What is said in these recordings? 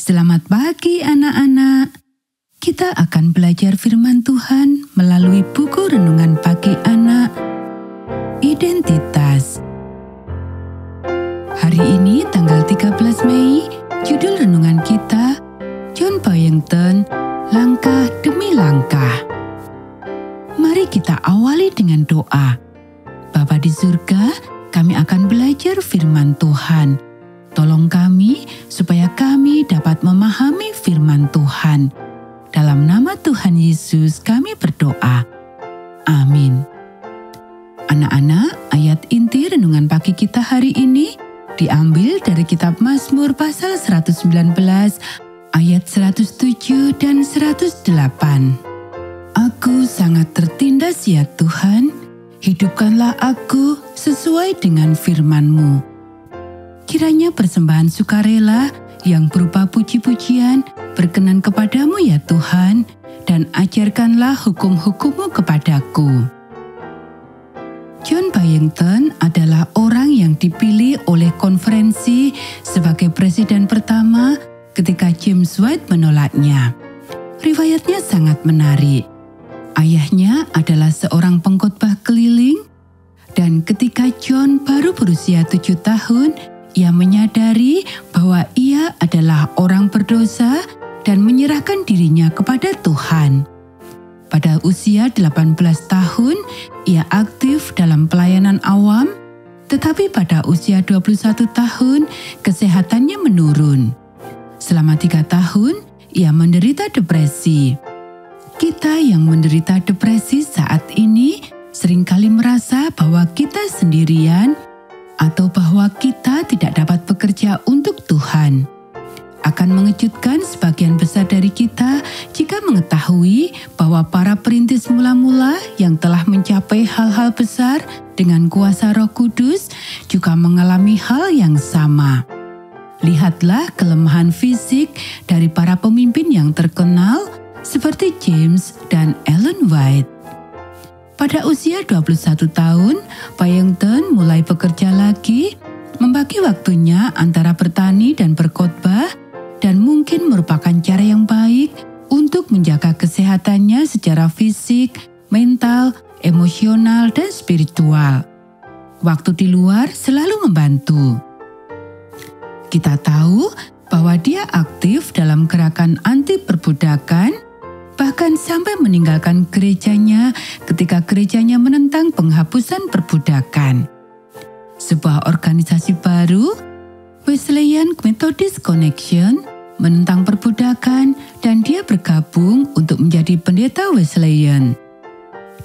Selamat pagi anak-anak. Kita akan belajar firman Tuhan melalui buku renungan pagi anak, Identitas. Hari ini tanggal 13 Mei, judul renungan kita, John Byington, Langkah Demi Langkah. Mari kita awali dengan doa. Bapa di surga, kami akan belajar firman Tuhan. Tolong kami supaya kami dapat memahami firman Tuhan. Dalam nama Tuhan Yesus kami berdoa. Amin. Anak-anak, ayat inti renungan pagi kita hari ini diambil dari kitab Mazmur pasal 119 ayat 107 dan 108. Aku sangat tertindas ya Tuhan, hidupkanlah aku sesuai dengan firman-Mu. Kiranya persembahan sukarela yang berupa puji-pujian berkenan kepadamu ya Tuhan, dan ajarkanlah hukum-hukum-Mu kepadaku. John Byington adalah orang yang dipilih oleh konferensi sebagai presiden pertama ketika James White menolaknya. Riwayatnya sangat menarik. Ayahnya adalah seorang pengkhotbah keliling, dan ketika John baru berusia 7 tahun, ia menyadari bahwa ia adalah orang berdosa dan menyerahkan dirinya kepada Tuhan. Pada usia 18 tahun, ia aktif dalam pelayanan awam, tetapi pada usia 21 tahun, kesehatannya menurun. Selama 3 tahun, ia menderita depresi. Kita yang menderita depresi saat ini seringkali merasa bahwa kita sendirian atau bahwa kita tidak dapat bekerja untuk Tuhan. Akan mengejutkan sebagian besar dari kita jika mengetahui bahwa para perintis mula-mula yang telah mencapai hal-hal besar dengan kuasa Roh Kudus juga mengalami hal yang sama. Lihatlah kelemahan fisik dari para pemimpin yang terkenal seperti James dan Ellen White. Pada usia 21 tahun, Byington mulai bekerja lagi, membagi waktunya antara bertani dan berkhotbah, dan mungkin merupakan cara yang baik untuk menjaga kesehatannya secara fisik, mental, emosional, dan spiritual. Waktu di luar selalu membantu. Kita tahu bahwa dia aktif dalam gerakan anti perbudakan, bahkan sampai meninggalkan gerejanya ketika gerejanya menentang penghapusan perbudakan. Sebuah organisasi baru, Wesleyan Methodist Connection, menentang perbudakan dan dia bergabung untuk menjadi pendeta Wesleyan.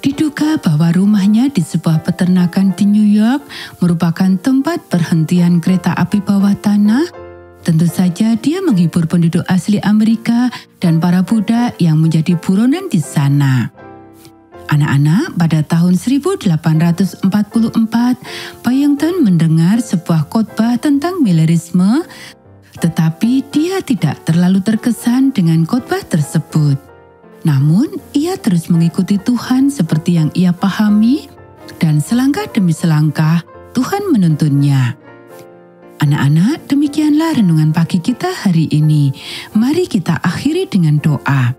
Diduga bahwa rumahnya di sebuah peternakan di New York merupakan tempat perhentian kereta api bawah tanah. Tentu saja dia menghibur penduduk asli Amerika dan para budak yang menjadi buronan di sana. Anak-anak, pada tahun 1844, Byington mendengar sebuah khotbah tentang Millerisme, tetapi dia tidak terlalu terkesan dengan khotbah tersebut. Namun, ia terus mengikuti Tuhan seperti yang ia pahami, dan selangkah demi selangkah Tuhan menuntunnya. Anak-anak, demikianlah renungan pagi kita hari ini. Mari kita akhiri dengan doa.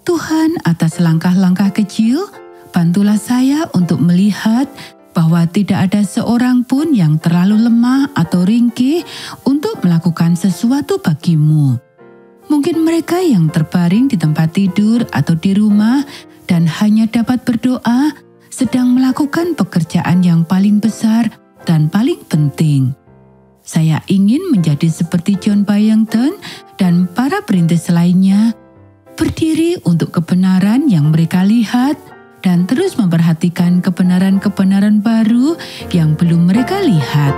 Tuhan, atas langkah-langkah kecil, bantulah saya untuk melihat bahwa tidak ada seorang pun yang terlalu lemah atau ringkih untuk melakukan sesuatu bagimu. Mungkin mereka yang terbaring di tempat tidur atau di rumah dan hanya dapat berdoa sedang melakukan pekerjaan yang paling besar dan paling penting. Saya ingin menjadi seperti John Byington dan para perintis lainnya, berdiri untuk kebenaran yang mereka lihat dan terus memperhatikan kebenaran-kebenaran baru yang belum mereka lihat.